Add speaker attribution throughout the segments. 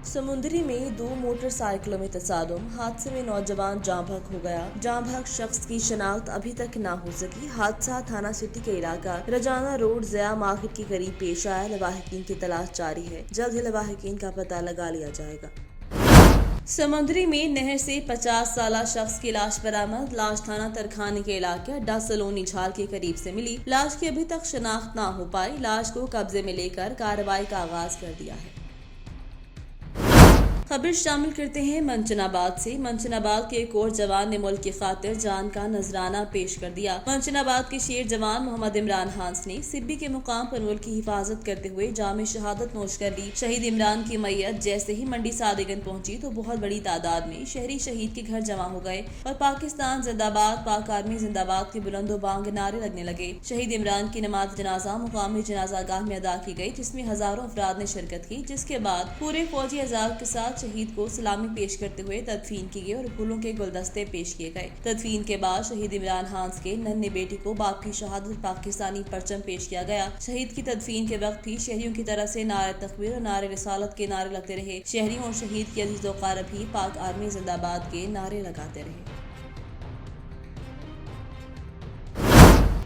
Speaker 1: समुंदरी में दो मोटरसाइकिलों में तसादुम, हादसे में नौजवान जाँ बहक हो गया। जाँ बहक शख्स की शनाख्त अभी तक न हो सकी। हादसा थाना सिटी के इलाका रजाना रोड ज़िया मार्केट के करीब पेश आया। लवाहिकीन की तलाश जारी है, जल्द ही लवाहिकीन का पता लगा लिया जाएगा। समुंदरी में नहर से 50 साला शख्स की लाश बरामद। लाश थाना तरखानी के इलाके अड्डा सलोनी झाल के करीब से मिली। लाश की अभी तक शनाख्त न हो पाई। लाश को कब्जे में लेकर कार्रवाई का आगाज कर दिया है। खबर शामिल करते हैं मंचनाबाद से। मंचनाबाद के एक और जवान ने मुल्क की खातिर जान का नजराना पेश कर दिया। मंचनाबाद के शेर जवान मोहम्मद इमरान हांस ने सिब्बी के मुकाम पर मुल्क की हिफाजत करते हुए जाम शहादत नोश कर ली। शहीद इमरान की मैयत जैसे ही मंडी सादिगन पहुंची तो बहुत बड़ी तादाद में शहरी शहीद के घर जमा हो गए और पाकिस्तान जिंदाबाद, पाक आर्मी जिंदाबाद के बुलंदो बांग नारे लगने लगे। शहीद इमरान की नमाज जनाजा मुकामी जनाजागाह में अदा की गई, जिसमें हजारों अफराद ने शिरकत की। जिसके बाद पूरे फौजी अजाब के साथ शहीद को सलामी पेश करते हुए तदफीन की गई और फूलों के गुलदस्ते पेश किए गए। तदफीन के बाद शहीद इमरान हांस के नन्हे बेटी को बाप की शहादत पाकिस्तानी परचम पेश किया गया। शहीद की तदफीन के वक्त भी शहरियों की तरफ से नारे तकबीर और नारे रिसालत के नारे लगते रहे। शहरियों और शहीद के अजीज वक़ारब भी पाक आर्मी जिंदाबाद के नारे लगाते रहे।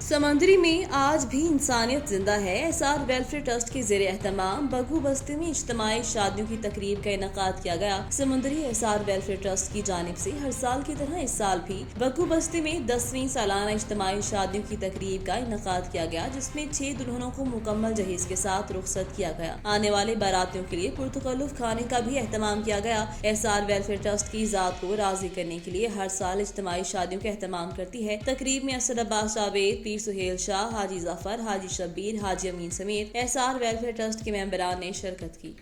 Speaker 1: समंदरी में आज भी इंसानियत जिंदा है। एसआर वेलफेयर ट्रस्ट के ज़ेरे एहतमाम बग्गू बस्ती में इज्तिमाई शादियों की तकरीब का इनकाद किया गया। समंदरी एसआर वेलफेयर ट्रस्ट की जानिब से हर साल की तरह इस साल भी बग्गू बस्ती में 10वीं सालाना इज्तिमाई शादियों की तकरीब का इनकाद किया गया, जिसमें 6 दुल्हनों को मुकम्मल जहेज के साथ रुखसत किया गया। आने वाले बारातियों के लिए पुरतकल्लुफ खाने का भी एहतमाम किया गया। एसआर वेलफेयर ट्रस्ट की ज़ात को राजी करने के लिए हर साल इज्तिमाई शादियों का एहतमाम करती है। तकरीब में असद अब्बास जावेद, सुहेल शाह, हाजी जफर, हाजी शब्बीर, हाजी अमीन समेत एसआर वेलफेयर ट्रस्ट के मेंबरान ने शिरकत की।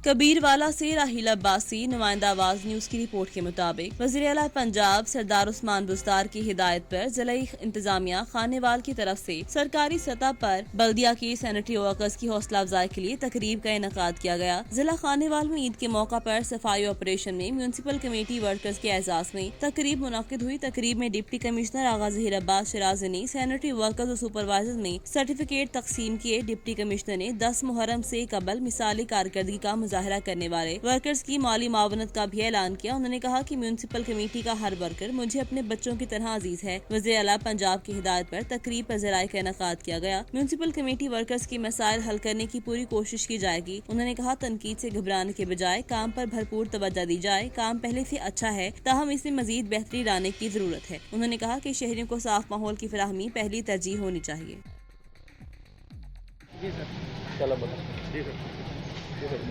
Speaker 1: कबीरवाला से राहिल अब्बासी, नुमाइंदा आवाज न्यूज की रिपोर्ट के मुताबिक वज़ीर आला पंजाब सरदार उस्मान बुज़दार की हिदायत पर ज़िला इंतजामिया खानेवाल की तरफ से सरकारी सतह पर बल्दिया की सैनिटरी वर्कर्स की हौसला अफजाई के लिए तकरीब का इनकाद किया गया। जिला खानेवाल में ईद के मौका पर सफाई ऑपरेशन में म्यूनसिपल कमेटी वर्कर्स के एजाज में तकरीब मुनक्किद हुई। तकरीब में डिप्टी कमिश्नर आगा ज़हीर अब्बास शिराज़ी ने सैनिटरी वर्कर्स और सुपरवाइजर में सर्टिफिकेट तकसीम किए। डिप्टी कमिश्नर ने 10 मुहर्रम से कबल मिसाली कारकर्दगी का मुजाहरा करने वाले वर्कर्स की माली मावनत का भी ऐलान किया। उन्होंने कहा कि म्यूनसिपल कमेटी का हर वर्कर मुझे अपने बच्चों की तरह अजीज है। वज़ीर आला पंजाब की हिदायत पर तकरीब पर ज़राए का इनकाद किया गया। म्यूनसिपल कमेटी वर्कर्स की मसाइल हल करने की पूरी कोशिश की जाएगी। उन्होंने कहा तनकीद से घबराने के बजाय काम पर भरपूर तवज्जो दी जाए। काम पहले से अच्छा है, ताहम इसमें मजीद बेहतरी लाने की जरूरत है। उन्होंने कहा कि शहरियों को साफ माहौल की फराहमी पहली तरजीह होनी चाहिए।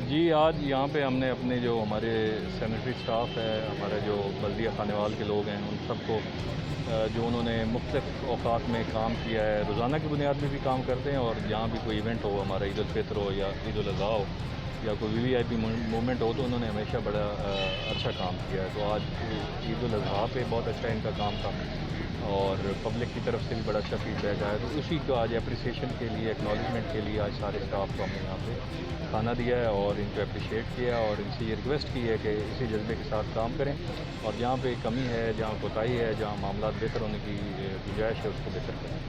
Speaker 2: जी, आज यहाँ पे हमने अपने जो हमारे सैनिटरी स्टाफ है, हमारे जो बल्दिया खानेवाल के लोग हैं, उन सबको जो उन्होंने मुख्तलिफ औकात में काम किया है, रोज़ाना की बुनियाद में भी काम करते हैं और जहाँ भी कोई इवेंट हो, हमारा ईद उल फितर हो या ईद उल अज़हा हो या कोई वीवीआईपी मूवमेंट हो, तो उन्होंने हमेशा बड़ा अच्छा काम किया है। तो आज ईद उल अज़हा पे बहुत अच्छा इनका काम था और पब्लिक की तरफ से भी बड़ा अच्छा फीडबैक आया। तो उसी को आज अप्रिसिएशन के लिए, एक्नॉलेजमेंट के लिए आज सारे स्टाफ को हमने यहाँ पे खाना दिया है और इनको अप्रिशिएट किया और इनसे ये रिक्वेस्ट की है कि इसी जज्बे के साथ काम करें और जहाँ पे कमी है, जहाँ कोताही है, जहाँ मामला बेहतर होने की गुंजाइश है, उसको बेहतर करें।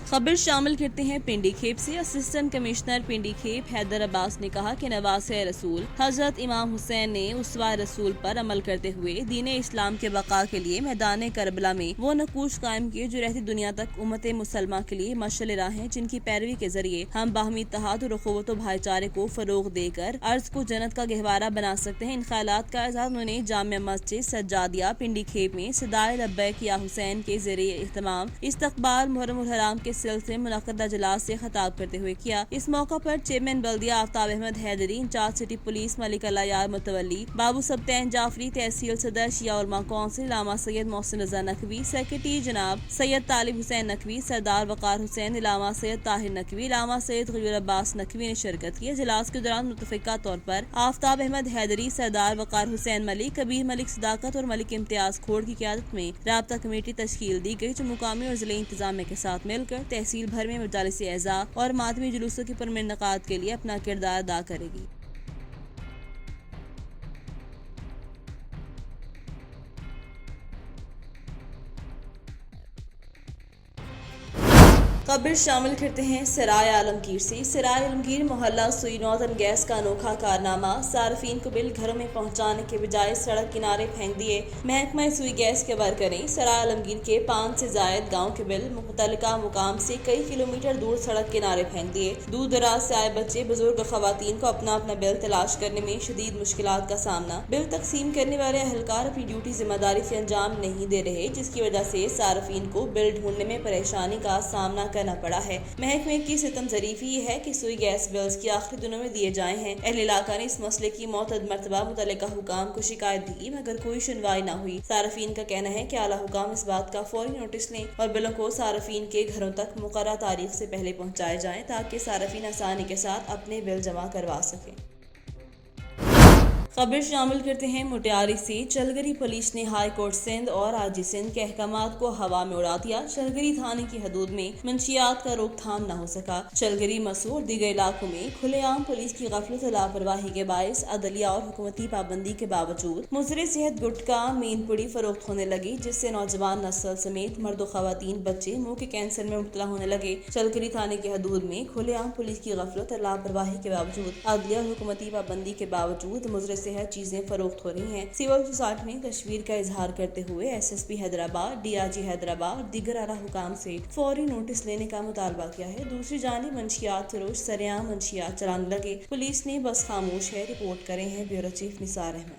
Speaker 1: खबर शामिल करते हैं पिंडी खेप से। असिस्टेंट कमिश्नर पिंडी खेप हैदर अब्बास ने कहा कि नवासे रसूल हजरत इमाम हुसैन ने उसवा रसूल पर अमल करते हुए दीन इस्लाम के बका के लिए मैदान करबला में वो नकूश कायम किए जो रहती दुनिया तक उम्मत मुसलमा के लिए मशअल राह हैं, जिनकी पैरवी के जरिए हम बाहमी इत्तेहाद और अखुवत व भाईचारे को फरोग देकर अर्ज को जन्नत का गहवारा बना सकते हैं। इन ख्यालात का इज़हार उन्होंने जामिया मस्जिद सज्जादिया पिंडी खेप में सदाए लब्बैक या हुसैन के जरिए इहतमाम इस्तकबाल मुहर्रम उल हराम के सिलसिले में मुनक्किदा इजलास से खिताब करते हुए किया। इस मौका पर चेयरमैन बल्दिया Aftab Ahmed Haidri, in charge city police Malik Allah Yar Mutawalli, Babu Sibtain Jafri, तहसील सदर शिया उलमा कौंसिल लामा सैयद मोहसिन रजा नकवी, सेक्रेटरी जनाब सैयद तालिब हुसैन नकवी, सरदार वकार हुसैन, लामा सैयद ताहिर नकवी, लामा सैयद गयूर अब्बास नकवी ने शिरकत की। इजलास के दौरान मुतफिका तौर पर आफ्ताब अहमद हैदरी, सरदार वकार हुसैन मलिक, कबीर मलिक सदाकत और मलिक इम्तियाज खोड़ की क़यादत में राब्ता कमेटी तश्कील दी गई, जो मुकामी और जिले इंतजामिया के साथ मिलकर तहसील भर में मजालिस एज़ा और मातमी जुलूसों के पुरमिनकाद के लिए अपना किरदार अदा करेगी। खबर शामिल करते हैं सराय आलमगीर से। सराय आलमगीर मोहल्ला सुई नॉर्दर्न गैस का अनोखा कारनामा, सार्फिन को बिल घरों में पहुंचाने के बजाय सड़क किनारे फेंक दिए। महकमा सुई गैस के वर्करें सराय आलमगीर के 5 से जायद गाँव के बिल मुतल्लिका मुकाम से कई किलोमीटर दूर सड़क किनारे फेंक दिए। दूर दराज से आए बच्चे, बुजुर्ग, खवातीन को अपना अपना बिल तलाश करने में शदीद मुश्किलात का सामना। बिल तकसीम करने वाले अहलकार अपनी ड्यूटी जिम्मेदारी से अंजाम नहीं दे रहे, जिसकी वजह से सार्फिन को बिल ढूंढने में परेशानी का सामना करना पड़ा है। महकमे की सितम ज़रीफ़ी ये है कि सुई गैस बिल्स की आखिरी दिनों में दिए जाए हैं। अहले इलाका ने इस मसले की मुतअद्दिद मरतबा मुतल्लिका हुकाम को शिकायत दी, मगर कोई सुनवाई न हुई। सार्फिन का कहना है कि आला हुकाम इस बात का फौरी नोटिस लें और बिलों को सार्फिन के घरों तक मुकर्रर तारीख से पहले पहुँचाए जाएँ, ताकि सार्फिन आसानी के साथ अपने बिल जमा करवा सकें। खबर शामिल करते हैं मुटियारी से। चलगरी पुलिस ने हाई कोर्ट सिंध और आरजी सिंध के अहकामात को हवा में उड़ा दिया। चलगरी थाने की हदूद में मंशियात का रोकथाम न हो सका। चलगरी, मसूर और दीगर इलाकों में खुलेआम पुलिस की गफलत और लापरवाही के बायस अदलिया और हुकूमती पाबंदी के बावजूद मुज़र सेहत गुटखा मीन पुड़ी फरोख्त होने लगी, जिससे नौजवान नस्ल समेत मर्द खवातीन बच्चे मुंह के कैंसर में मुब्तला होने लगे। चलगरी थाने की हदूद में खुलेआम पुलिस की गफलत और लापरवाही के बावजूद, अदलिया और हुकूमती पाबंदी के बावजूद मुज़र सेहत चीजें फरोख्त हो रही हैं। सिविल सोसाइटी ने तशवीर का इजहार करते हुए SSP हैदराबाद, DRG हैदराबाद और दीगर आला हुकाम से फौरी नोटिस लेने का मुतालबा किया है। दूसरी जानिब मंशियात फरोश सरेआम मंशियात चलाने लगे। पुलिस ने बस खामोश है, रिपोर्ट करें हैं ब्यूरो चीफ निसार अहमद।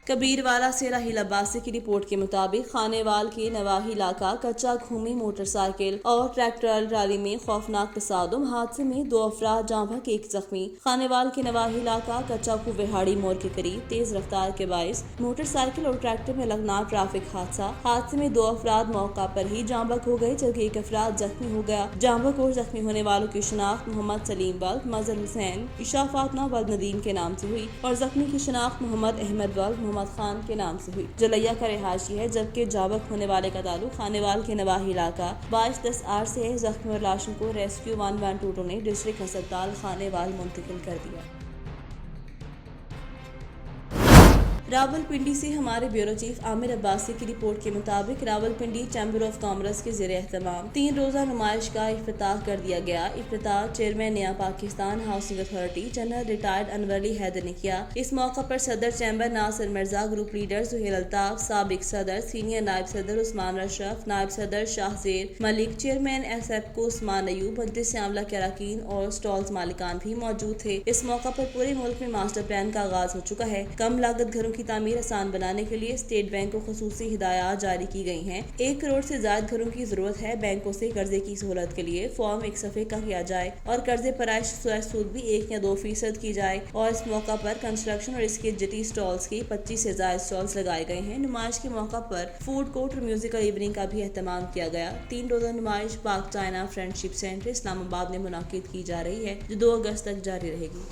Speaker 1: कबीरवाला से राहिल अब्बासी की रिपोर्ट के मुताबिक खानेवाल के नवाही इलाका कच्चा घूमी मोटरसाइकिल और ट्रैक्टर रैली में खौफनाक तसादुम, हादसे में 2 अफराद जहाँ भक 1 जख्मी। खानेवाल के नवाही इलाका कच्चा विहाड़ी मोड़ के करीब तेज रफ्तार के बायस मोटरसाइकिल और ट्रैक्टर में लगना ट्रैफिक हादसे में 2 अफराद मौका पर ही जहाँ भक हो गए, जबकि 1 अफराद जख्मी हो गया। जहाँ भक और जख्मी होने वालों की शिनाख्त मोहम्मद सलीम वल्द मजहर हुसैन इशा फातिमा वल्द नदीम के नाम से हुई और जख्मी की शिनाख्त मोहम्मद अहमद वल्द मोहम्मद खान के नाम से हुई। जलैया का रिहायशी है, जबकि जाबक होने वाले का ताल्लुक खानेवाल के नवाही इलाका 22-10 से है। जख्मी और लाशों को रेस्क्यू 112 ने डिस्ट्रिक्ट अस्पताल खानेवाल मुंतकिल कर दिया। रावलपिंडी से हमारे ब्यूरो चीफ आमिर अब्बासी की रिपोर्ट के मुताबिक रावलपिंडी चैम्बर ऑफ कॉमर्स के ज़ेरे एहतमाम 3 रोज़ा नुमाइश का इफ्तिताह कर दिया गया। इफ्तिताह चेयरमैन नया Pakistan housing authority general retired Anwar Ali Haider ने किया। इस मौका पर सदर chamber Nasir Mirza, group leader Suhail Altaf, साबिक सदर, सीनियर नायब सदर उस्मान अशरफ, नायब सदर शाहजेर मलिक, चेयरमैन SFCO उस्मान अयूब, 29 से आमला के अरकान और स्टॉल्स मालिकान भी मौजूद थे। इस मौका पर पूरे मुल्क में मास्टर प्लान का आगाज हो चुका है। कम लागत घरों की तामीर आसान बनाने के लिए स्टेट बैंक को खुसूसी हिदायत जारी की गई हैं। 1 करोड़ से ज्यादा घरों की जरूरत है। बैंकों से कर्जे की सहूलत के लिए फॉर्म 1 सफ़े का किया जाए और कर्जे पर सूद भी 1 या 2% की जाए। और इस मौका पर कंस्ट्रक्शन और इसके जटी स्टॉल्स की 25 से ज्यादा स्टॉल्स लगाए गए हैं। नुमाइश के मौका पर फूड कोर्ट और म्यूजिकल इवनिंग का भी एहतमाम किया गया। 3 रोजा नुमाइश पाक चाइना फ्रेंडशिप सेंटर इस्लामाबाद में मुनाकिद की जा रही है, जो 2 अगस्त तक जारी रहेगी।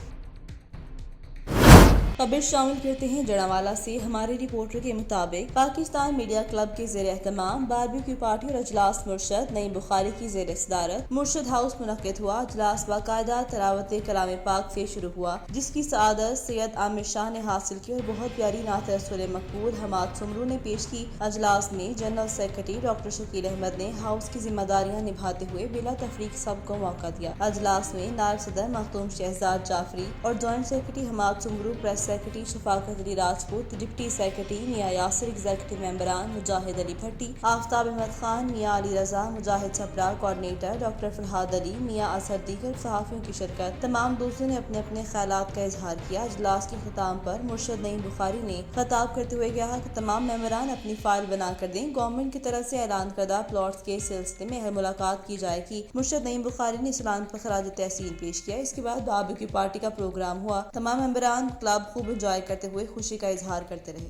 Speaker 1: खबर शामिल करते हैं जड़ावाला से। हमारे रिपोर्टर के मुताबिक पाकिस्तान मीडिया क्लब के ज़ेरे एहतमाम बारबेक्यू पार्टी और अजलास मुर्शद नईम बुखारी की ज़ेरे सदारत मुर्शद हाउस मुनक्किद हुआ। अजलास बाकायदा तलावत कलाम पाक से शुरू हुआ, जिसकी सआदत सैयद आमिर शाह ने हासिल की और बहुत प्यारी नात रसूल मकबूल हमाद सुमरू ने पेश की। अजलास में general secretary doctor Shakeel Ahmed ने हाउस की जिम्मेदारियां निभाते हुए बिला तफरीक सबको मौका दिया। अजलास में नायब सदर मखदूम शहजाद जाफरी और joint secretary Hammad Soomro, press secretary Shafqat Ali Rajput, deputy secretary Mian Yasir, executive मेंबरान मुजाहिद अली भट्टी, आफ्ताब अहमद खान, मियां अली रजा, मुजाहिद छपरा, कोऑर्डिनेटर डॉक्टर फरहाद अली, मियां असद, दीगर सहाफियों की शिरकत। तमाम दोस्तों ने अपने अपने ख्यालात का इजहार किया। अजलास के खिताम पर मुर्शद नईम बुखारी ने खिताब करते हुए कहा कि तमाम मेंबरान अपनी फाइल बना कर दें। गवर्नमेंट की तरफ से ऐलान करदा प्लॉट्स के सिलसिले में मुलाकात की जाएगी। मुर्शद नईम बुखारी ने इस ऐलान पर खराज तहसीन पेश किया। इसके बाद बारबेक्यू पार्टी का प्रोग्राम हुआ। तमाम मेंबरान क्लब खूब इंजॉय करते हुए खुशी का इजहार करते रहे।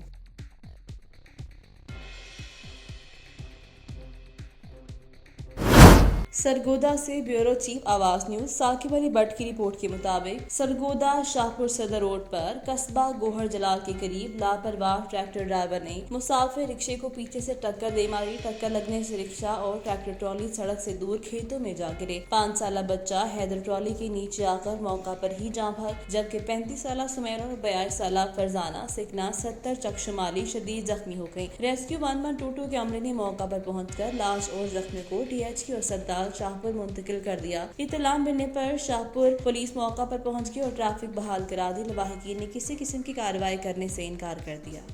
Speaker 1: सरगोदा से ब्यूरो चीफ आवाज न्यूज साकिब अली भट्ट की रिपोर्ट के मुताबिक सरगोदा शाहपुर सदर रोड पर कस्बा गोहर जलाल के करीब लापरवाह ट्रैक्टर ड्राइवर ने मुसाफिर रिक्शे को पीछे से टक्कर दे मारी। टक्कर लगने से रिक्शा और ट्रैक्टर ट्रॉली सड़क से दूर खेतों में जा गिरे। 5 साल बच्चा हैदर ट्रॉली के नीचे आकर मौका पर ही जाँ भाग, जबकि 35 साल सुमैर और 42 साल फरजाना सिकना 70 चकशमाली शदीद जख्मी हो गयी। रेस्क्यू 112 के अमले ने मौका पर पहुंचकर लाश और जख्मी को THQ अस्पताल शाहपुर मुंतकिल कर दिया। इत्तला मिलने पर शाहपुर पुलिस मौका पर पहुंच गई और ट्रैफिक बहाल करा दी। लवाहिकीन ने किसी किस्म की कार्रवाई करने से इनकार कर दिया।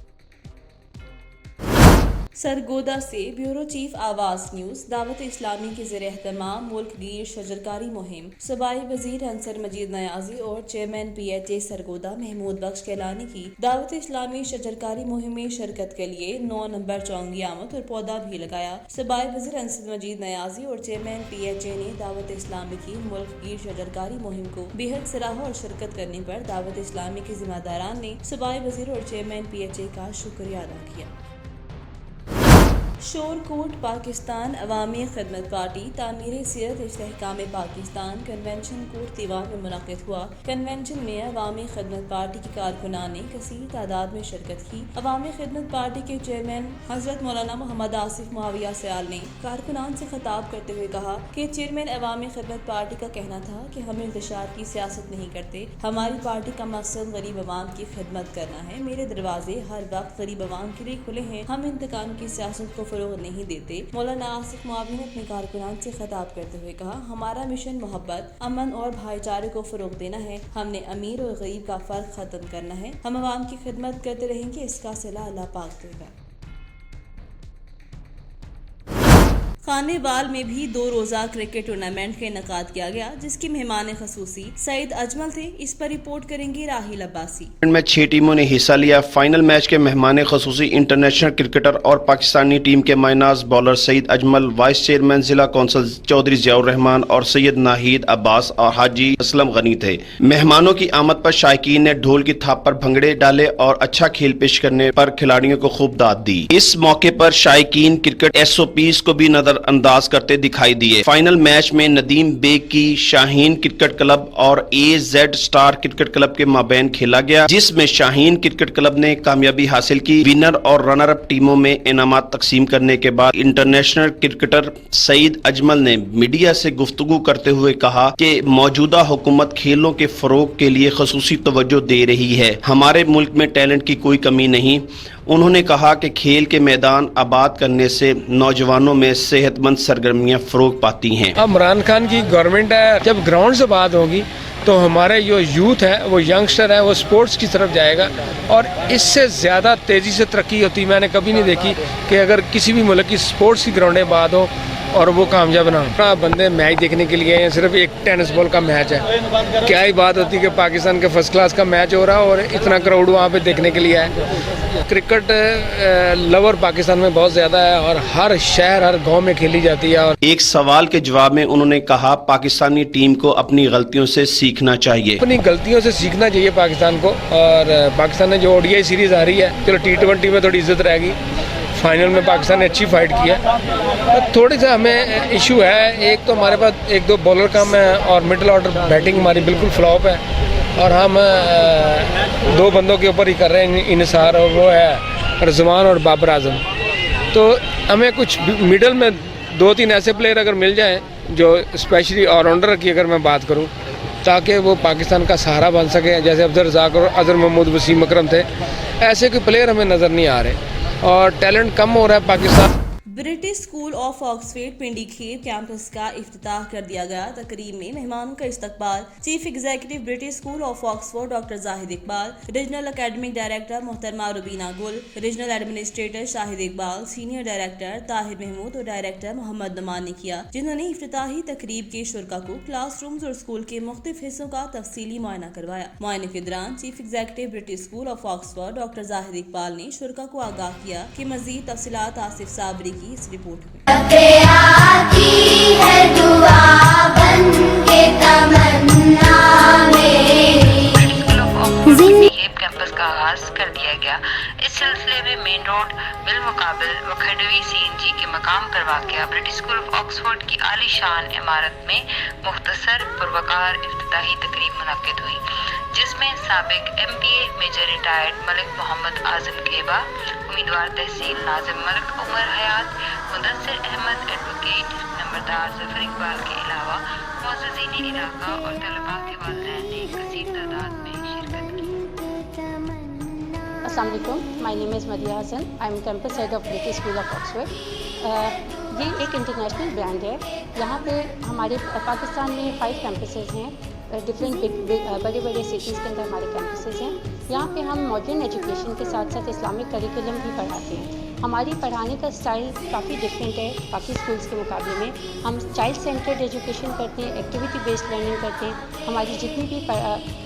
Speaker 1: सरगोदा से ब्यूरो चीफ आवाज न्यूज दावत इस्लामी के ज़रिए एहतमाम मुल्क गीर शजरकारी मुहिम सूबाई वजीर अंसर मजीद नयाजी और चेयरमैन PHA सरगोदा महमूद बख्श कैलानी की दावत इस्लामी शजरकारी मुहिम में शिरकत के लिए 9 नंबर चौंगी आमद और पौधा भी लगाया। सूबाई वजीर अंसर मजीद नयाजी और चेयरमैन PHA ने दावत इस्लामी की मुल्क गीर शजरकारी मुहिम को बेहद सराहा और शिरकत करने पर दावत इस्लामी के जिम्मेदारान ने सूबाई वजीर और चेयरमैन PHA का शुक्रिया अदा किया। शोरकोट पाकिस्तान अवामी खिदमत पार्टी तामीर सीरत इस्तेहकाम पाकिस्तान कन्वेंशन कोट दीवार में मुनक़िद हुआ। कन्वेंशन में अवामी खिदमत पार्टी के कारकुनान ने कसीर तादाद में शिरकत की। अवामी खिदमत पार्टी के चेयरमैन हजरत मौलाना मोहम्मद आसिफ मुआविया सयाल ने कारकुनान से खिताब करते हुए कहा कि चेयरमैन अवामी खिदमत पार्टी का कहना था कि हम इंतशार की सियासत नहीं करते, हमारी पार्टी का मकसद गरीब अवाम की खिदमत करना है। मेरे दरवाजे हर वक्त गरीब अवाम के लिए खुले हैं, हम इंतकाम की सियासत को फरोग नहीं देते। मौलाना आसिफ मुआविया ने अपने कारकुनान से खिताब करते हुए कहा, हमारा मिशन मोहब्बत, अमन और भाईचारे को फरोग देना है। हमने अमीर और गरीब का फर्क खत्म करना है। हम अवाम की खिदमत करते रहेंगे, इसका सिला अल्लाह पाक देगा। खानेवाल में भी 2 रोजा क्रिकेट टूर्नामेंट का इनेकाद किया गया, जिसकी मेहमान खसूसी सईद अजमल थे। इस पर रिपोर्ट करेंगे राहिल अब्बासी।
Speaker 3: में 6 टीमों ने हिस्सा लिया। फाइनल मैच के मेहमान खसूसी इंटरनेशनल क्रिकेटर और पाकिस्तानी टीम के मायनाज bowler Saeed Ajmal, vice chairman जिला कौंसिल चौधरी जियाउर रहमान और सैयद नाहिद अब्बास और हाजी असलम गनी थे। मेहमानों की आमद पर शायकीन ने ढोल की थाप पर भंगड़े डाले और अच्छा खेल पेश करने पर खिलाड़ियों को खूब दाद दी। इस मौके पर शायकीन क्रिकेट SOPs को भी नजर अंदाज करते दिखाई दिए। फाइनल मैच में नदीम बेग की शाहीन क्रिकेट क्लब और AZ स्टार क्रिकेट क्लब के माबैन खेला गया, जिसमें शाहीन क्रिकेट क्लब ने कामयाबी हासिल की। विनर और रनर अप टीमों में इनामात तकसीम करने के बाद इंटरनेशनल क्रिकेटर सईद अजमल ने मीडिया से गुफ्तगू करते हुए कहा कि मौजूदा हुकूमत खेलों के फरोग के लिए खसूसी तवज्जो दे रही है। हमारे मुल्क में टैलेंट की कोई कमी नहीं। उन्होंने कहा कि खेल के मैदान आबाद करने से नौजवानों में सेहतमंद सरगर्मियां फरोग पाती हैं।
Speaker 4: अब इमरान खान की गवर्नमेंट है, जब ग्राउंड से बात होगी तो हमारे जो यूथ है, वो यंगस्टर है, वो स्पोर्ट्स की तरफ जाएगा और इससे ज़्यादा तेज़ी से तरक्की होती मैंने कभी नहीं देखी कि अगर किसी भी मुल्क की स्पोर्ट्स की ग्राउंडें बात हो और वो कामयाब ना हो। बंदे मैच देखने के लिए हैं, सिर्फ एक टेनिस बॉल का मैच है। क्या ही बात होती है कि पाकिस्तान के फर्स्ट क्लास का मैच हो रहा है और इतना क्राउड वहाँ पे देखने के लिए है। क्रिकेट लवर पाकिस्तान में बहुत ज़्यादा है और हर शहर हर गांव में खेली जाती है। और
Speaker 3: एक सवाल के जवाब में उन्होंने कहा, पाकिस्तानी टीम को अपनी गलतियों से सीखना चाहिए।
Speaker 4: अपनी गलतियों से सीखना चाहिए पाकिस्तान को। और पाकिस्तान ने जो ODI सीरीज़ आ रही है, चलो T20 में थोड़ी इज्जत रहेगी। फाइनल में पाकिस्तान ने अच्छी फाइट की है। थोड़ी सा हमें इशू है, एक तो हमारे पास 1-2 बॉलर कम है और मिडिल ऑर्डर बैटिंग हमारी बिल्कुल फ्लॉप है और हम 2 बंदों के ऊपर ही कर रहे हैं, इनसार और वो है रिजवान और बाबर आजम। तो हमें कुछ मिडल में 2-3 ऐसे प्लेयर अगर मिल जाएं जो स्पेशली ऑलराउंडर की अगर मैं बात करूं, ताकि वो पाकिस्तान का सहारा बन सके, जैसे अफजल रज़ाक और अजहर महमूद वसीम अकरम थे, ऐसे कोई प्लेयर हमें नज़र नहीं आ रहे और टैलेंट कम हो रहा है Pakistan.
Speaker 1: British school of Oxford Pindi खेप कैंपस का इफ्तिताह कर दिया गया। तकरीब में मेहमानों का इस्तकबाल chief executive British school of Oxford doctor Zahid Iqbal, regional academic director मोहतरमा Rubina Gul, regional administrator Shahid Iqbal, senior director Tahir Mahmood और डायरेक्टर मोहम्मद नमान ने किया, जिन्होंने इफ्तिताही तकरीब के शुरका को क्लासरूम्स और स्कूल के मुख्तलिफ हिस्सों का तफसीली मुआयना करवाया। मुआयने के दौरान chief executive British school of Oxford doctor Zahid Iqbal ने शुरका को आगाह किया कि मजीद तफसीलात आसिफ साबरी की इस रिपोर्ट में।
Speaker 5: بندوبست کا آغاز کر دیا گیا۔ اس سلسلے میں مین روڈ بالمقابل وکھڈوی CNG کے مقام پر واقع برٹش اسکول آف آکسفورڈ کی عالی شان عمارت میں مختصر پروقار افتتاحی تقریب منعقد ہوئی، جس میں سابق MPA میجر ریٹائرڈ ملک محمد اعظم گیبا، امیدوار تحصیل ناظم ملک عمر حیات، مدثر احمد ایڈوکیٹ، نمبردار ظفر اقبال کے علاوہ معززین علاقہ اور طلباء کے والدین نے کثیر تعداد میں شرکت کی۔
Speaker 6: السلام علیکم، my name is Madiha Hassan, I am campus head of British school of Oxford. یہ ایک انٹرنیشنل برانڈ ہے۔ یہاں پہ ہمارے پاکستان میں 5 کیمپسز ہیں، ڈفرینٹ بڑے بڑے سٹیز کے اندر ہمارے کیمپسز ہیں۔ یہاں پہ ہم ماڈرن ایجوکیشن کے ساتھ ساتھ اسلامک کریکولم بھی پڑھاتے ہیں۔ ہماری پڑھانے کا اسٹائل کافی ڈفرینٹ ہے باقی اسکولس کے مقابلے میں۔ ہم چائلڈ سینٹرڈ ایجوکیشن کرتے ہیں، ایکٹیویٹی بیسڈ لرننگ کرتے ہیں۔ ہماری جتنی بھی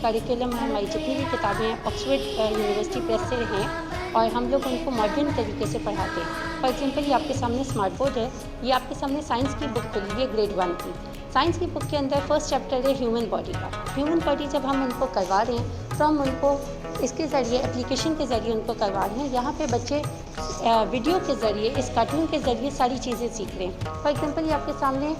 Speaker 6: کریکولم ہے، ہماری جتنی بھی کتابیں ہیں آکسفورڈ یونیورسٹی پریس سے ہیں، اور ہم لوگ ان کو ماڈرن طریقے سے پڑھاتے ہیں۔ فار ایگزامپل، یہ آپ کے سامنے اسمارٹ بورڈ ہے، یہ آپ کے سامنے سائنس کی بک کھلی ہے گریڈ 1 کی۔ سائنس کی بک کے اندر فرسٹ چیپٹر ہے ہیومن باڈی کا۔ ہیومن باڈی جب ہم ان کو کروا رہے ہیں تو ہم ان کو اس کے ذریعے اپلیکیشن کے ذریعے ان کو کروا رہے ہیں۔ یہاں پہ بچے ویڈیو کے ذریعے، اس کارٹون کے ذریعے ساری چیزیں سیکھ رہے ہیں۔ فار ایگزامپل، یہ آپ کے سامنے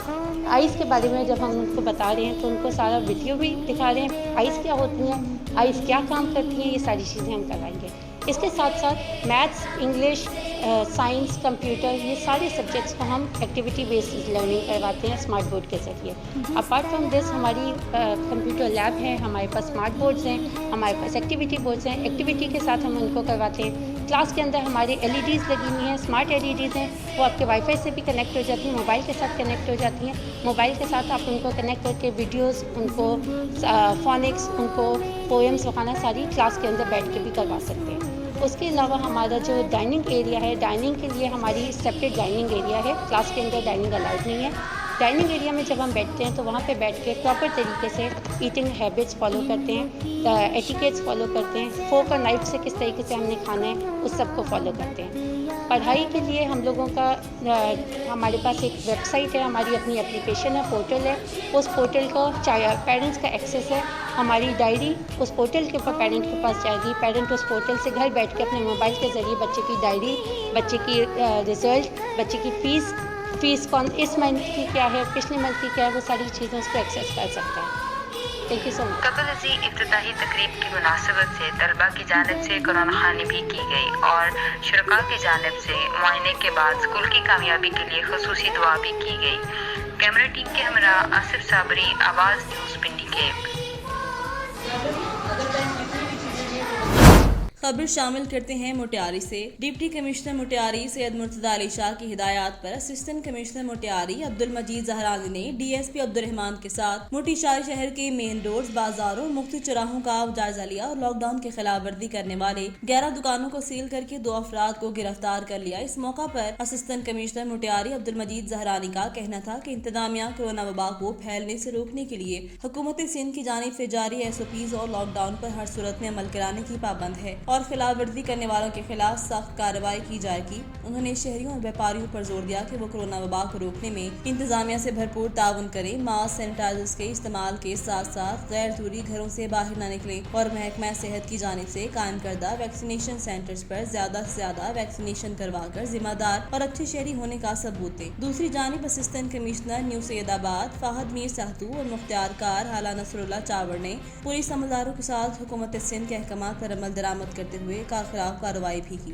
Speaker 6: آئز کے بارے میں جب ہم ان کو بتا رہے ہیں تو ان کو سارا ویڈیو بھی دکھا رہے ہیں، آئز کیا ہوتی ہیں، آئز کیا کام کرتی ہیں، یہ ساری چیزیں ہم کروائیں گے۔ اس کے ساتھ ساتھ میتھس، انگلش، سائنس، کمپیوٹر، یہ سارے سبجیکٹس کو ہم ایکٹیویٹی بیسڈ لرننگ کرواتے ہیں اسمارٹ بورڈ کے ذریعے۔ اپارٹ فرام دس، ہماری کمپیوٹر لیب ہے، ہمارے پاس اسمارٹ بورڈز ہیں، ہمارے پاس ایکٹیویٹی بورڈز ہیں۔ ایکٹیویٹی کے ساتھ ہم ان کو کرواتے ہیں۔ کلاس کے اندر ہمارے LEDs لگی ہوئی ہیں، اسمارٹ LEDs ہیں، وہ آپ کے وائی فائی سے بھی کنیکٹ ہو جاتی ہیں، موبائل کے ساتھ کنیکٹ ہو جاتی ہیں۔ موبائل کے ساتھ آپ ان کو کنیکٹ کر کے ویڈیوز، ان کو فونکس، ان کو پوئمس وغیرہ ساری کلاس کے اندر بیٹھ کے بھی کروا سکتے ہیں۔ اس کے علاوہ ہمارا جو ڈائننگ ایریا ہے، ڈائننگ کے لیے ہماری سیپریٹ ڈائننگ ایریا ہے۔ کلاس کے اندر ڈائننگ الاؤڈ نہیں ہے۔ ڈائننگ ایریا میں جب ہم بیٹھتے ہیں تو وہاں پہ بیٹھ کے پراپر طریقے سے ایٹنگ ہیبٹس فالو کرتے ہیں، ایٹیکیٹس فالو کرتے ہیں، فورک اور نائف سے کس طریقے سے ہم نے کھانا ہے اس سب کو فالو کرتے ہیں۔ پڑھائی کے لیے ہم لوگوں کا ہمارے پاس ایک ویب سائٹ ہے، ہماری اپنی اپلیکیشن ہے، پورٹل ہے۔ اس پورٹل کو پیرنٹس کا ایکسیس ہے۔ ہماری ڈائری اس پورٹل کے اوپر پیرنٹ کے پاس جائے گی۔ پیرنٹ اس پورٹل سے گھر بیٹھ کے اپنے موبائل کے ذریعے بچے کی ڈائری، بچے کی رزلٹ، بچے کی فیس کون اس منتھ کی کیا ہے، پچھلے منتھ کی کیا ہے، وہ ساری چیزیں اس کو ایکسیس کر سکتا ہے۔ تھینک یو سو مچ۔
Speaker 5: قبل ازیں افتتاحی تقریب کی مناسبت سے طلباء کی جانب سے قرآن خوانی بھی کی گئی اور شرکاء کی جانب سے معائنے کے بعد اسکول کی کامیابی کے لیے خصوصی دعا بھی کی گئی۔ کیمرہ ٹیم کے ہمراہ آصف صابری، آواز نیوز، پنڈی کیپ۔
Speaker 1: خبر شامل کرتے ہیں موٹیاری سے۔ ڈپٹی کمشنر موٹیاری سید مرتضی علی شاہ کی ہدایات پر اسسٹنٹ کمشنر موٹیاری عبدالمجید زہرانی نے DSP عبدالرحمان کے ساتھ موٹی شہر شہر کے مین روڈز، بازاروں، مختلف چوراہوں کا جائزہ لیا اور لاک ڈاؤن کی خلاف ورزی کرنے والے 11 دکانوں کو سیل کر کے 2 افراد کو گرفتار کر لیا۔ اس موقع پر اسسٹنٹ کمشنر موٹیاری عبدالمجید زہرانی کا کہنا تھا کہ انتظامیہ کورونا وبا کو پھیلنے سے روکنے کے لیے حکومت سندھ کی جانب سے جاری SOPs اور لاک ڈاؤن پر ہر صورت میں عمل کرانے کی پابند ہے اور خلاف ورزی کرنے والوں کے خلاف سخت کارروائی کی جائے گی۔ انہوں نے شہریوں اور بیپاریوں پر زور دیا کہ وہ کورونا وبا کو روکنے میں انتظامیہ سے بھرپور تعاون کریں، ماسک، سینیٹائزرز کے استعمال کے ساتھ ساتھ غیر ضروری گھروں سے باہر نہ نکلیں اور محکمہ صحت کی جانب سے قائم کردہ ویکسینیشن سینٹرز پر زیادہ سے زیادہ ویکسینیشن کروا کر ذمہ دار اور اچھے شہری ہونے کا ثبوت دیں۔ دوسری جانب اسسٹنٹ کمشنر نیو سید آباد فہد میر سہتو اور مختار کار حالہ نصر اللہ چاور نے پولیس عملداروں کے ساتھ حکومت سندھ کے احکامات پر عمل درآمد کرتے ہوئے خلاف کارروائی بھی کی۔